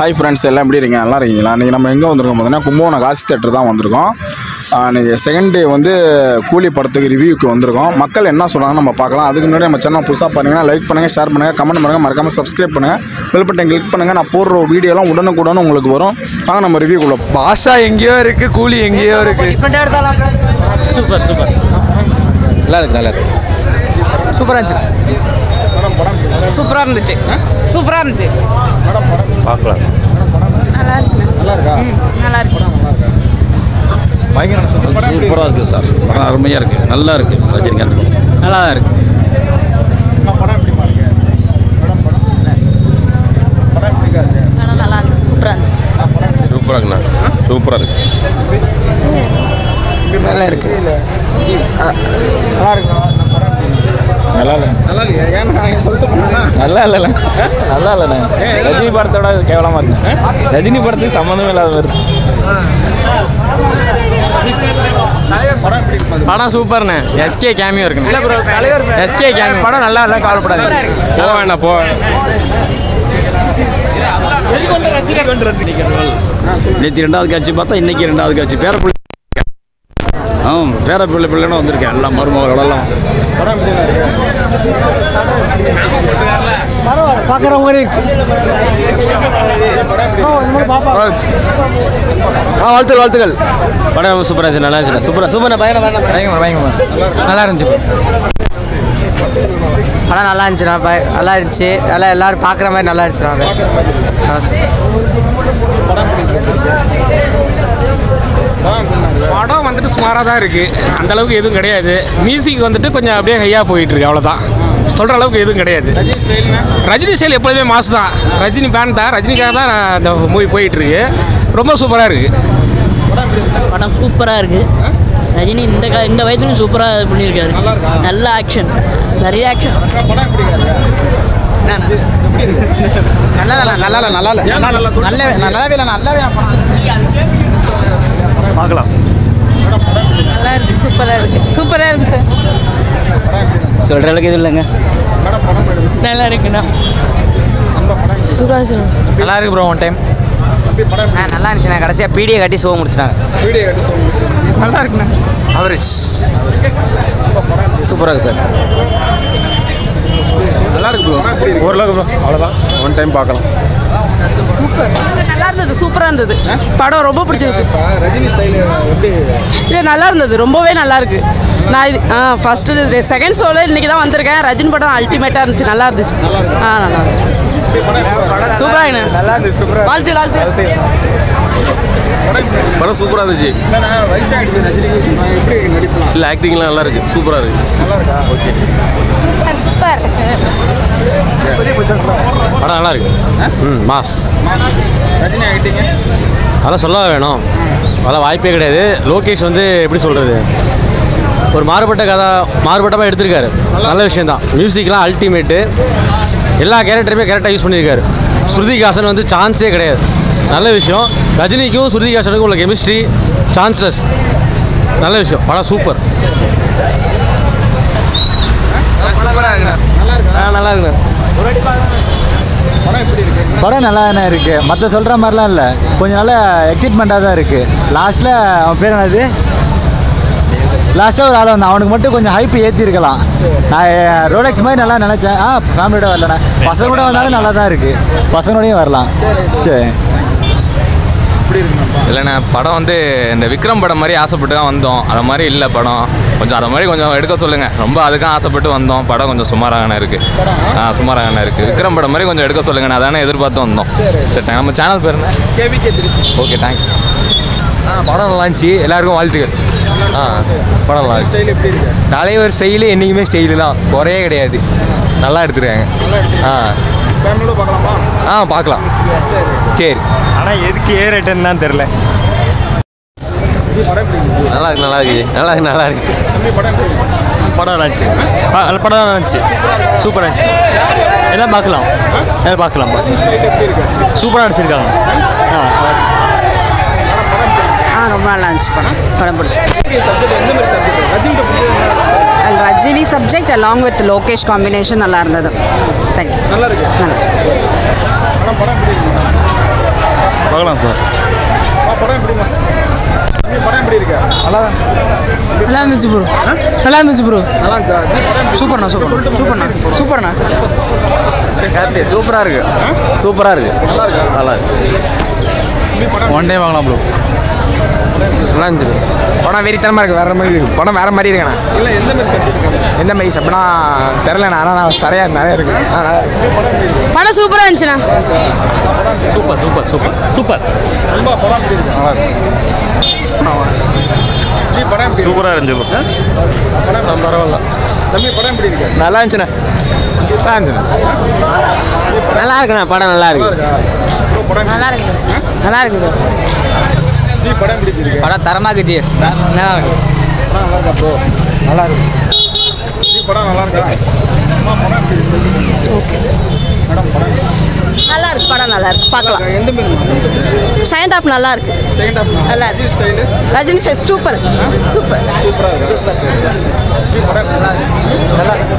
Hi friends, எல்லாம் எப்படி இருக்கீங்க? நல்லா இருக்கீங்களா? இன்றைக்கி நம்ம எங்கே வந்திருக்கோம் பார்த்தீங்கன்னா கும்பகோணம் காசி தேட்டர் தான் வந்திருக்கோம். இன்றைக்கி செகண்ட் டே வந்து கூலி படத்துக்கு ரிவ்யூக்கு வந்திருக்கோம். மக்கள் என்ன சொல்கிறாங்கன்னு நம்ம பார்க்கலாம். அதுக்கு முன்னாடி நம்ம சேனல் புதுசாக பாருங்கன்னா லைக் பண்ணுங்கள், ஷேர் பண்ணுங்கள், கமெண்ட் பண்ணுங்கள், மறக்காமல் சப்ஸ்கிரைப் பண்ணுங்கள், பெல் பட்டன் கிளிக் பண்ணுங்கள். நான் போடுற வீடியோலாம் உடனுக்குடன் உங்களுக்கு வரும். வாங்க நம்ம ரிவ்யூக்குள்ளே. பாஷா எங்கேயோ இருக்குது, கூலி எங்கேயோ இருக்குது. சூப்பர் சூப்பர், நல்லா இருக்கு, நல்லா இருக்கு, சூப்பராக இருந்துச்சு, சூப்பராக இருந்துச்சு, சூப்பராக இருந்துச்சு. பார்க்கலாம். நல்லா இருக்கு, நல்லா இருக்கு, பயங்கர சூப்பராக இருக்குது சார். படம் அருமையாக இருக்குது, நல்லா இருக்குது. ரஜினிகாந்த் நல்லா தான் இருக்கு. நல்லா இருந்துச்சு, சூப்பராக இருந்துச்சு. சூப்பராக இருக்குண்ணா, சூப்பராக இருக்குது, நல்லா இருக்கு, நல்லா இல்லை, நல்லா இல்லைண்ணா, நல்லா இல்லைண்ணா. ரஜினி படத்தோட கேவலமாக இருக்கு. ரஜினி படத்துக்கு சம்மந்தமே இல்லாத மாதிரி இருக்கு. படம் சூப்பர்ண்ணே. எஸ்கே கேமியோ இருக்குண்ணே. எஸ்கே கேமியோ படம் நல்லா இல்லை, கவலைப்படாது. போவேண்ணா, போவேன். நேற்று ரெண்டாவது காட்சி பார்த்தா இன்னைக்கு ரெண்டாவது காட்சி. பேரப்பிள்ளை பிள்ளைன்னு வந்திருக்கேன். எல்லாம் மருமகளெல்லாம் பார்க்குற மாதிரி இருக்கு. வாழ்த்துக்கள். படம் சூப்பராக இருந்துச்சு, நல்லா இருந்துச்சு. சூப்பராக பயங்கரமா நல்லா இருந்துச்சு. படம் நல்லா இருந்துச்சுண்ணா, நல்லா இருந்துச்சு. நல்லா எல்லாரும் பார்க்குற மாதிரி நல்லா இருந்துச்சுண்ணா. படம் வந்துட்டு சுமாராக தான் இருக்குது, அந்தளவுக்கு எதுவும் கிடையாது. மியூசிக் வந்துட்டு கொஞ்சம் அப்படியே ஹையாக போயிட்டுருக்கு, அவ்வளோதான். சொல்கிற அளவுக்கு எதுவும் கிடையாது. ரஜினி ஸ்டைல் எப்பொழுதுமே மாசு தான். ரஜினி பேன் தான், ரஜினிக்காக தான் இந்த மூவி போயிட்டுருக்கு. ரொம்ப சூப்பராக இருக்குது. படம் சூப்பராக இருக்குது. ரஜினி இந்த வயசுலையும் சூப்பராக பண்ணியிருக்காரு. நல்ல ஆக்ஷன், சரி ஆக்ஷன். பார்க்கலாம். நல்லா இருக்குது, சூப்பராக இருக்குது, சூப்பராக இருக்குது சார். சொல்கிற அளவுக்கு எதுவும் இல்லைங்க. நல்லா இருக்குண்ணா. சூப்பராக நல்லா இருக்கு ப்ரோ. ஒன் டைம் நல்லா இருந்துச்சுண்ணா. கடைசியாக பீடியை கட்டி ஷோ முடிச்சிட்டாங்க. நல்லா இருக்குண்ணா. அவரேஜ் சூப்பராக இருக்குது சார். நல்லா இருக்கு ப்ரோ, ஓரளவுக்கு ப்ரோ, அவ்வளோதான். ஒன் டைம் பார்க்கலாம். நல்லா இருந்தது, சூப்பராக இருந்தது. படம் ரொம்ப பிடிச்சிருக்கு. ரஜினி ஸ்டைல் எப்படி? இல்லை, நல்லா இருந்தது, ரொம்பவே நல்லா இருக்கு. நான் இது ஃபஸ்ட்டு செகண்ட் ஷோவில் இன்றைக்கி தான் வந்திருக்கேன். ரஜினி படம் அல்டிமேட்டாக இருந்துச்சு, நல்லா இருந்துச்சு. நல்லா சூப்பராக நல்லா இருந்துச்சு, சூப்பராக. வாழ்த்து. படம் சூப்பராக இருந்துச்சு. எப்படி நடிக்கலாம்? இல்லை, ஆக்டிங்லாம் நல்லா இருக்குது, சூப்பராக இருக்குது. சூப்பர். படம் நல்லா இருக்கு. மாஸ். ரஜினி ஆகிட்டீங்க, அதெல்லாம் சொல்ல வேணும், அதெல்லாம் வாய்ப்பே கிடையாது. லோகேஷ் வந்து எப்படி சொல்கிறது, ஒரு மாறுபட்டமாக எடுத்திருக்காரு. நல்ல விஷயந்தான். மியூசிக்லாம் அல்டிமேட்டு. எல்லா கேரக்டருமே கரெக்டாக யூஸ் பண்ணியிருக்காரு. ஸ்ருதிஹாசன் வந்து சான்ஸே கிடையாது. நல்ல விஷயம். ரஜினிக்கும் ஸ்ருதிஹாசனுக்கும் உள்ள கெமிஸ்ட்ரி சான்ஸ்லெஸ். நல்ல விஷயம். படம் சூப்பர். நல்லா இருக்குண்ணா. படம் நல்லா தானே இருக்குது. மற்ற சொல்கிற மாதிரிலாம் இல்லை, கொஞ்சம் நல்லா எக்ஸைட்மெண்ட்டாக தான் இருக்குது. லாஸ்ட்டில் அவன் பேர் என்னது, லாஸ்ட்டாக ஒரு ஆள் வந்தான், அவனுக்கு மட்டும் கொஞ்சம் ஹைப்பு ஏற்றிருக்கலாம். நான் ரோலெக்ஸ் மாதிரி நல்லா நினச்சேன். ஃபேமிலியோட வரலண்ணா, பசங்க கூட வந்தாலும் நல்லா தான் இருக்குது. பசங்களோடையும் வரலாம். சரி, இல்லைண்ணா, படம் வந்து இந்த விக்ரம் படம் மாதிரி ஆசைப்பட்டு தான் வந்தோம். அது மாதிரி இல்லை படம். கொஞ்சம் அதை மாதிரி கொஞ்சம் எடுக்க சொல்லுங்கள். ரொம்ப அதுக்கும் ஆசைப்பட்டு வந்தோம். படம் கொஞ்சம் சுமாராகண்ணா இருக்குது. சுமாராகண்ணா இருக்குது. விக்ரம் படம் மாதிரி கொஞ்சம் எடுக்க சொல்லுங்கண்ணா, அதானே எதிர்பார்த்து வந்தோம். சரி, நம்ம சேனல் பேர் என்ன? Okay, thanks. படம் நல்லா இருந்துச்சு. எல்லாருக்கும் வாழ்த்துக்கள். படம் நல்லா இருந்துச்சு. தலைவர் ஸ்டைலு என்றைக்குமே ஸ்டைலு தான், குறையே கிடையாது. நல்லா எடுத்துருக்காங்க. பார்க்கலாம். சரி, ஆனால் எதுக்கு ரேட்டுன்னு தான் தெரில. நல்லா இருக்கு. படம் நல்லா இருந்துச்சு. படம் நல்லா இருந்துச்சு, சூப்பராக இருந்துச்சு. எல்லாம் பார்க்கலாம். சூப்பராக நடிச்சிருக்காங்க. ரொம்ப நல்லா இருந்துச்சு. படம் பிடிச்சிருச்சு. Rajini subject along with Lokesh combination நல்லா இருந்தது. Thank you. நல்லா இருக்கு. நல்லா. பார்க்கலாம் சார். படம் எப்படிமா? படம் எப்படி இருக்கு? நல்லா இருந்துச்சு ப்ரோ. நல்லா இருந்துச்சு ப்ரோ. நல்லா இருக்கா? சூப்பர்ண்ணா சூப்பர்ண்ணா ஹாப்பி சூப்பராக இருக்கு. சூப்பராக இருக்கு. நல்லா இருக்கு. ஒன் டைம் வாங்கலாம் ப்ரோ. நல்லா இருந்துச்சு. படம் வெறித்தனமாக இருக்குது. வேறு மாதிரி இருக்குது. படம் வேறு மாதிரி இருக்குண்ணா. இல்லை எந்த மாதிரி செஞ்சுருக்காங்க? எந்த மாதிரி அப்படின்னா தெரிலண்ணா. ஆனால் நான் சரியாக நிறைய இருக்குது. படம் சூப்பராக இருந்துச்சுண்ணா. Super super super super. ரொம்ப படம் எப்படி இருக்கு? நல்லா இருக்கு. படம் எப்படி சூப்பராக இருந்துச்சு ப்ரோ. படம் பரவாயில்ல. தம்பி படம் எப்படி இருக்கு? நல்லா இருந்துச்சுண்ணா. நல்லா இருக்குண்ணா. படம் நல்லா இருக்கு. நல்லா இருக்கு. நல்லா இருக்குது. படம் பிடிச்சிருக்கு. படம் தரமாக இருக்கு. ஜிஎஸ் நல்லா இருக்கு. படம் நல்லா இருக்கா ப்ரோ? நல்லா இருக்கு. படம் நல்லா இருக்கா? படம் எப்படி இருக்கு? ஓகே. மேடம் படம் நல்லா இருக்கு. படம் நல்லா இருக்கு. பார்க்கலாம். எந்த மாதிரி செகண்ட் ஹாஃப் நல்லா இருக்கு. செகண்ட் ஹாஃப் நல்லா இருக்கு. Style Rajini sir super. சூப்பராக இருக்கு. படம் நல்லா இருக்கு.